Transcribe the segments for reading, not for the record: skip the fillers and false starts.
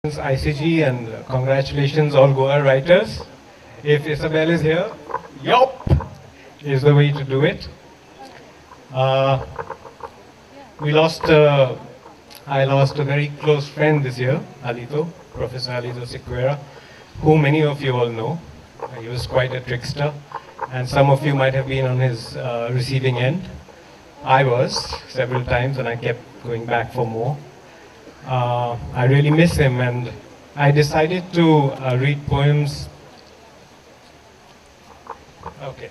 ICG and congratulations all Goa writers. If Isabel is here, yup, is the way to do it. Uh, we lost, I lost a very close friend this year, Alito, Professor Alito Sequeira, who many of you all know. He was quite a trickster, and some of you might have been on his receiving end. I was several times, and I kept going back for more. I really miss him, and I decided to read poems. Okay.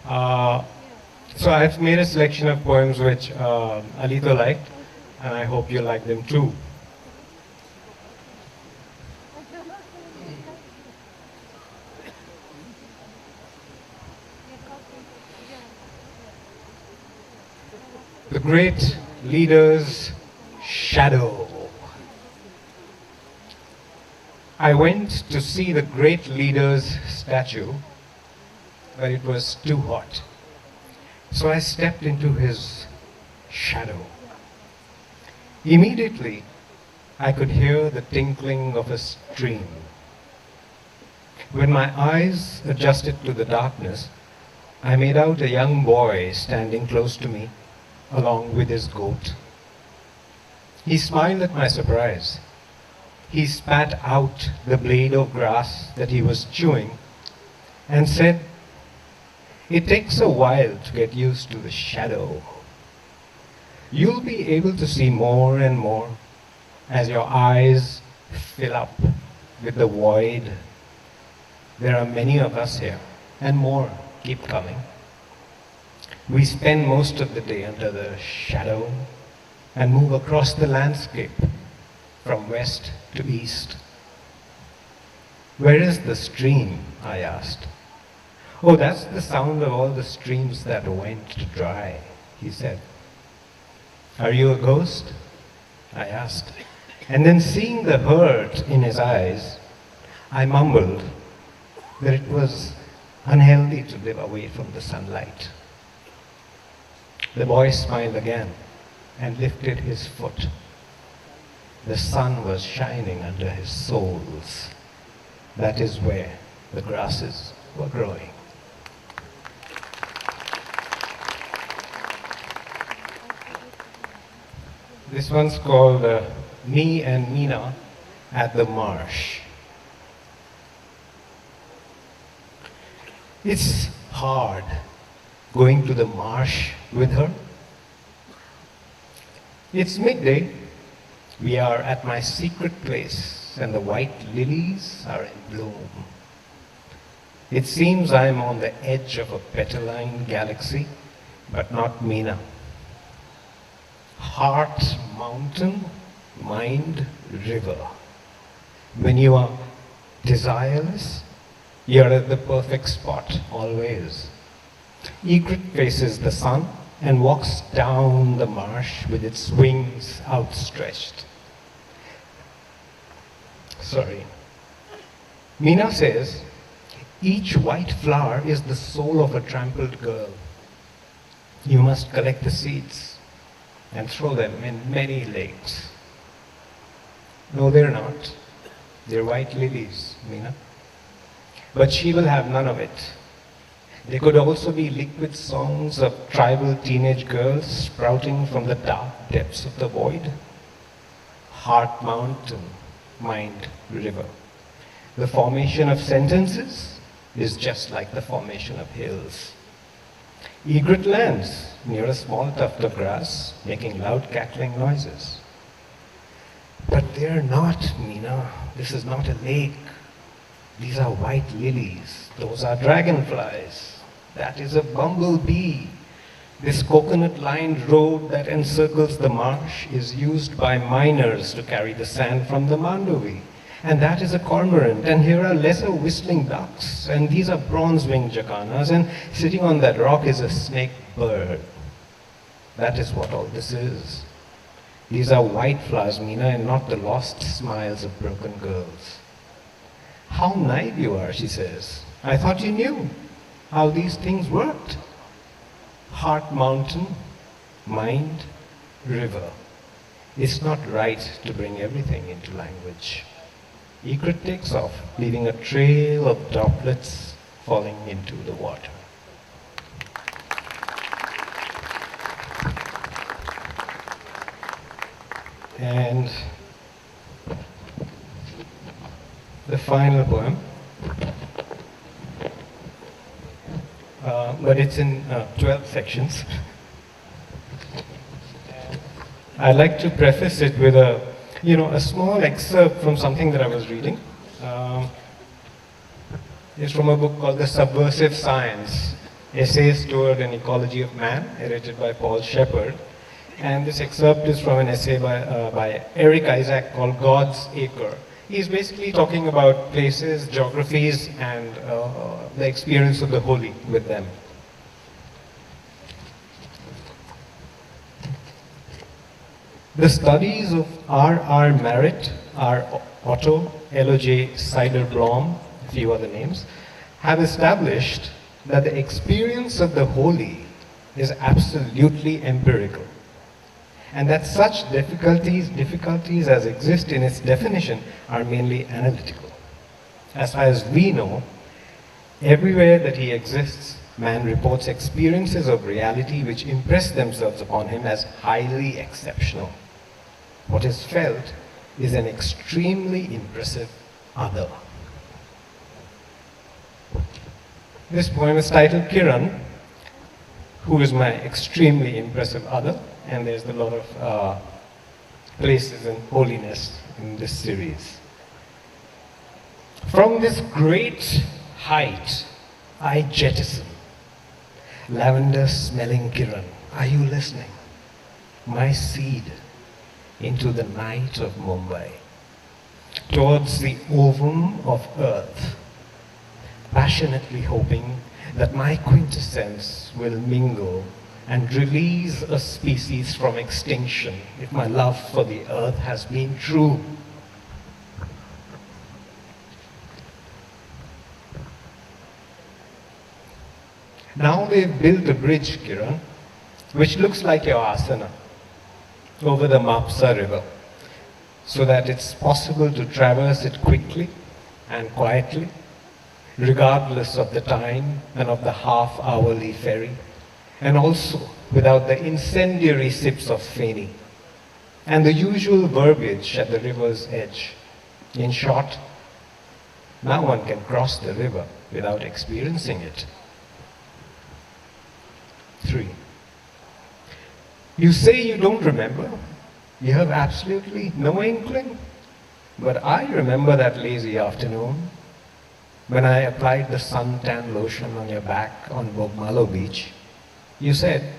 So I've made a selection of poems which Alito liked, and I hope you like them too. The great leader's shadow. I went to see the great leader's statue, but it was too hot. So I stepped into his shadow. Immediately, I could hear the tinkling of a stream. When my eyes adjusted to the darkness, I made out a young boy standing close to me, along with his goat. He smiled at my surprise. He spat out the blade of grass that he was chewing and said, "It takes a while to get used to the shadow. You'll be able to see more and more as your eyes fill up with the void. There are many of us here, and more keep coming. We spend most of the day under the shadow and move across the landscape from west to east." "Where is the stream?" I asked. "Oh, that's the sound of all the streams that went dry," he said. "Are you a ghost?" I asked. And then, seeing the hurt in his eyes, I mumbled that it was unhealthy to live away from the sunlight. The boy smiled again and lifted his foot. The sun was shining under his soles. That is where the grasses were growing. This one's called Me and Mina at the Marsh. It's hard going to the marsh with her. It's midday. We are at my secret place, and the white lilies are in bloom. It seems I'm on the edge of a petaline galaxy, but not Mina. Heart, mountain, mind, river. When you are desireless, you're at the perfect spot, always. Egret faces the sun and walks down the marsh with its wings outstretched. Mina says, "Each white flower is the soul of a trampled girl. You must collect the seeds and throw them in many lakes." "No, they're not. They're white lilies, Mina. But she will have none of it. They could also be liquid songs of tribal teenage girls sprouting from the dark depths of the void. Heart, mountain, mind, river. The formation of sentences is just like the formation of hills. Egret lands near a small tuft of grass, making loud cackling noises." "But they're not, Mina. This is not a lake. These are white lilies. Those are dragonflies. That is a bumblebee. This coconut-lined road that encircles the marsh is used by miners to carry the sand from the Mandovi. And that is a cormorant. And here are lesser whistling ducks. And these are bronze-winged jacanas. And sitting on that rock is a snake bird. That is what all this is. These are white flowers, Mina, and not the lost smiles of broken girls." "How naive you are," she says. "I thought you knew how these things worked. Heart, mountain, mind, river. it's not right to bring everything into language. Egret takes off, leaving a trail of droplets falling into the water. And the final poem, but it's in 12 sections. I'd like to preface it with a small excerpt from something that I was reading. It's from a book called The Subversive Science, Essays Toward an Ecology of Man, edited by Paul Shepard. And this excerpt is from an essay by Eric Isaac called God's Acre. He's basically talking about places, geographies, and the experience of the holy with them. The studies of R.R. Merritt, R. Otto, L.O.J. Sider-Blom, a few other names, have established that the experience of the holy is absolutely empirical, and that such difficulties as exist in its definition are mainly analytical. As far as we know, everywhere that he exists, man reports experiences of reality which impress themselves upon him as highly exceptional. What is felt is an extremely impressive other. This poem is titled Kiran, who is my extremely impressive other, and there's a lot of places in holiness in this series. From this great height, I jettison. Lavender-smelling Kiran, are you listening? My seed into the night of Mumbai, towards the ovum of earth, passionately hoping that my quintessence will mingle and release a species from extinction if my love for the earth has been true. Now they've built a bridge, Kiran, which looks like your asana, over the Mapsa river, so that it's possible to traverse it quickly and quietly, regardless of the time and of the half-hourly ferry, and also without the incendiary sips of feni and the usual verbiage at the river's edge. In short, now one can cross the river without experiencing it. 3. You say you don't remember. You have absolutely no inkling. But I remember that lazy afternoon when I applied the suntan lotion on your back on Bogmalo Beach. You said,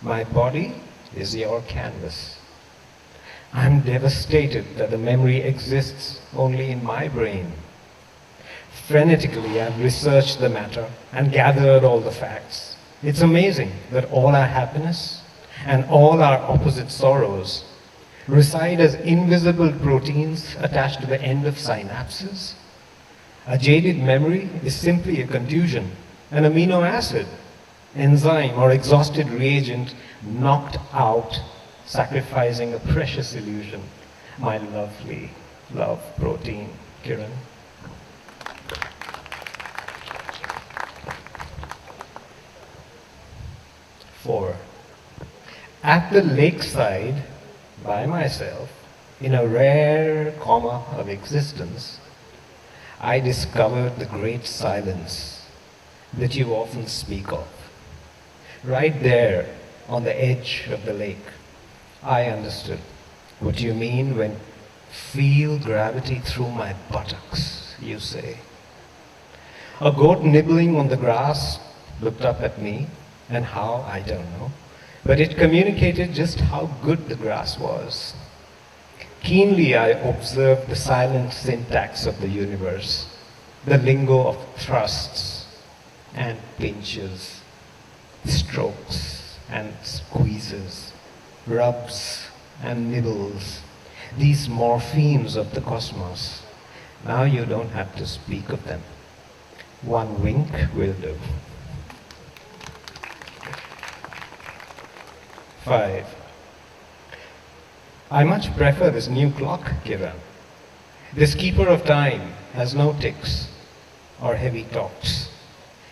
my body is your canvas. I'm devastated that the memory exists only in my brain. Frenetically, I've researched the matter and gathered all the facts. It's amazing that all our happiness and all our opposite sorrows reside as invisible proteins attached to the end of synapses. A jaded memory is simply a contusion, an amino acid, enzyme or exhausted reagent knocked out, sacrificing a precious illusion. My lovely love protein, Kiran. Four. At the lakeside, by myself, in a rare comma of existence, I discovered the great silence that you often speak of. Right there on the edge of the lake, I understood what you mean when feel gravity through my buttocks, you say. A goat nibbling on the grass looked up at me, and how, I don't know, but it communicated just how good the grass was. Keenly I observed the silent syntax of the universe, the lingo of thrusts and pinches, strokes and squeezes, rubs and nibbles, these morphemes of the cosmos. Now you don't have to speak of them. One wink will do. 5. I much prefer this new clock, Kiran. This keeper of time has no ticks or heavy talks.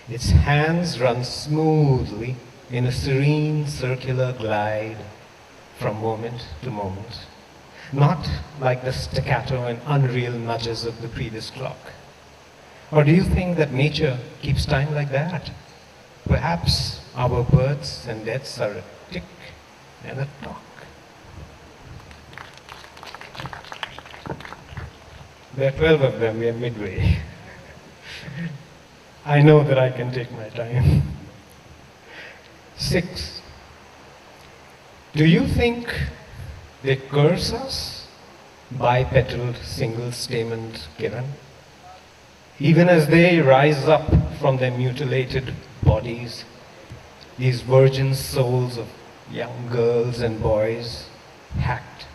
Its hands run smoothly in a serene circular glide from moment to moment, not like the staccato and unreal nudges of the previous clock. Or do you think that nature keeps time like that? Perhaps our births and deaths are a tick and a tock. There are 12 of them, we are midway. I know that I can take my time. 6. Do you think they curse us? Bipetaled, single-stamened Kiran. Even as they rise up from their mutilated bodies, these virgin souls of young girls and boys hacked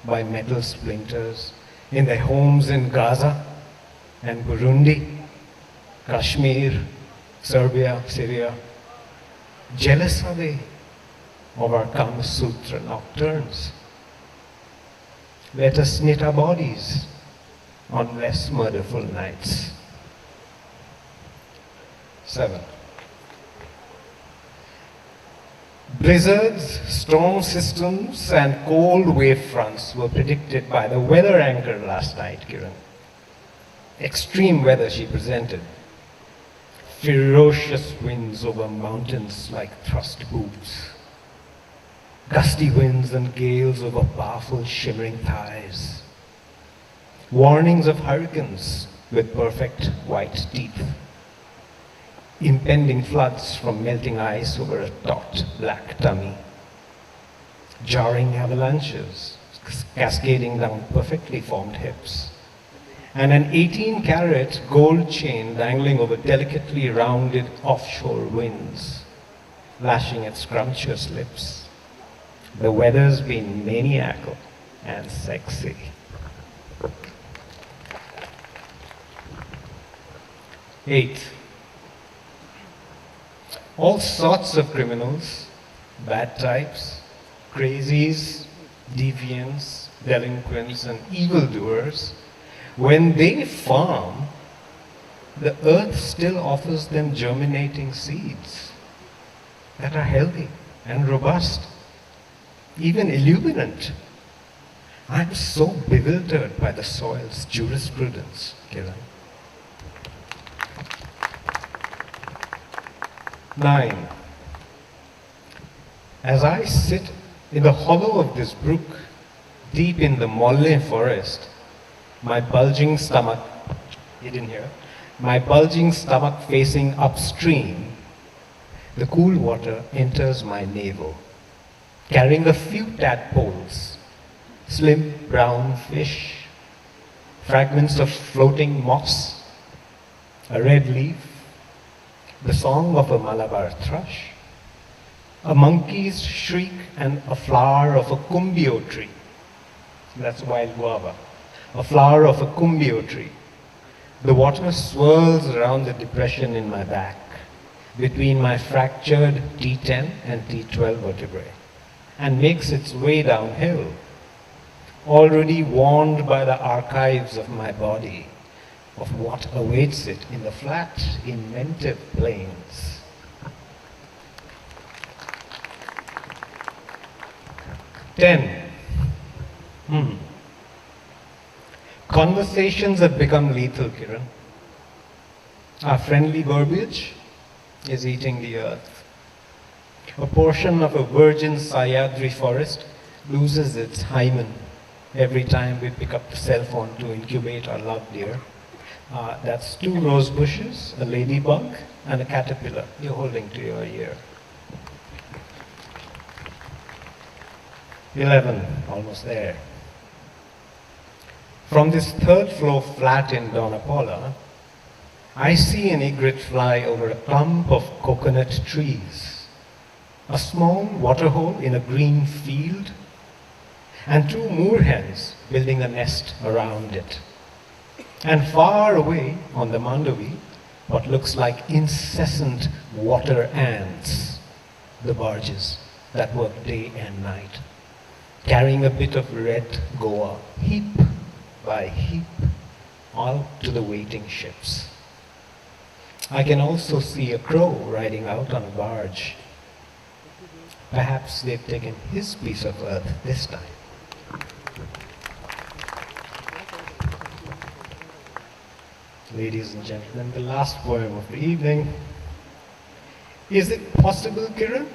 by metal splinters in their homes in Gaza and Burundi, Kashmir, Serbia, Syria. Jealous are they of our Kama Sutra nocturnes? Let us knit our bodies on less murderful nights. 7. Blizzards, storm systems, and cold wave fronts were predicted by the weather anchor last night, Kiran. Extreme weather she presented. Ferocious winds over mountains like thrust boots. Gusty winds and gales over powerful shimmering thighs. Warnings of hurricanes with perfect white teeth. Impending floods from melting ice over a taut black tummy. Jarring avalanches cascading down perfectly formed hips. And an 18-carat gold chain dangling over delicately rounded offshore winds, lashing at scrumptious lips. The weather's been maniacal and sexy. 8. All sorts of criminals, bad types, crazies, deviants, delinquents, and evildoers, when they farm, the earth still offers them germinating seeds that are healthy and robust, even illuminant. I'm so bewildered by the soil's jurisprudence, Kiran. 9. As I sit in the hollow of this brook, deep in the molle forest, my bulging stomach, you didn't hear, my bulging stomach facing upstream, the cool water enters my navel, carrying a few tadpoles, slim brown fish, fragments of floating moss, a red leaf, the song of a Malabar thrush, a monkey's shriek, and a flower of a cumbio tree. That's wild guava. A flower of a cumbio tree. The water swirls around the depression in my back, between my fractured T10 and T12 vertebrae, and makes its way downhill, already warned by the archives of my body of what awaits it in the flat, inventive plains. 10. Conversations have become lethal, Kiran. Our friendly verbiage is eating the earth. A portion of a virgin Sayadri forest loses its hymen every time we pick up the cell phone to incubate our love deer. That's 2 rose bushes, a ladybug, and a caterpillar you're holding to your ear. 11, almost there. From this 3rd floor flat in Donapaula, I see an egret fly over a clump of coconut trees, a small waterhole in a green field, and 2 moorhens building a nest around it. And far away on the Mandavi, what looks like incessant water ants, the barges that work day and night. carrying a bit of red Goa, heap by heap, out to the waiting ships. I can also see a crow riding out on a barge. Perhaps they've taken his piece of earth this time. Ladies and gentlemen, the last poem of the evening. Is it possible, Kiran,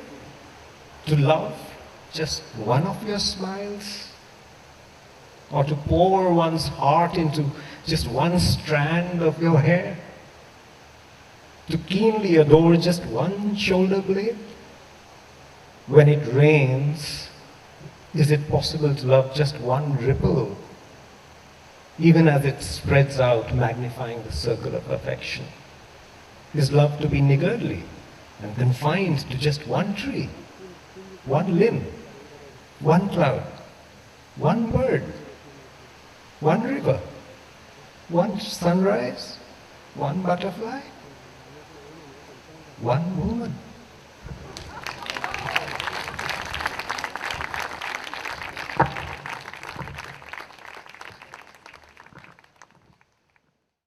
to love just one of your smiles? Or to pour one's heart into just one strand of your hair? To keenly adore just one shoulder blade? When it rains, is it possible to love just one ripple, even as it spreads out, magnifying the circle of affection? Is love to be niggardly and confined to just one tree, one limb, one cloud, one bird, one river, one sunrise, one butterfly, one woman?